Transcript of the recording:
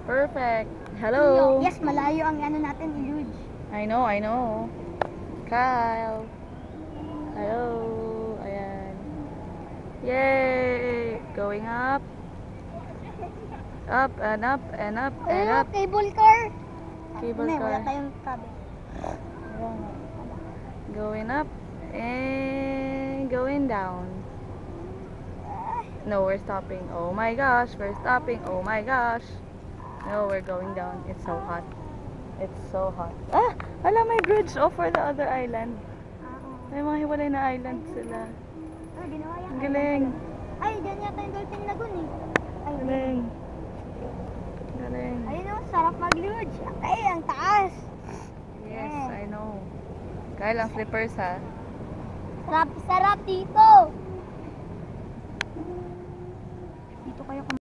Perfect. Hello. Yes, malayo ang ano natin, huge. I know. Kyle. Hello. Ayan. Yay! Going up. Up and up and up and up. Cable car. Cable Wala car. tayong cable. Going up and going down. No, we're stopping. Oh my gosh, we're stopping. Oh my gosh. No, we're going down. It's so hot. It's so hot. Ah! Hala, may bridge for the other island. May mga hiwalay na island sila. Ginawa yan. Ang galing. Ay, dyan yata yung Dolphin Lagoon eh. Ay, Galing. Galing. ayun o, sarap mag-luge. Ay, ang taas. Yes, I know. Kaya lang slippers ha. Sarap dito. Dito kayo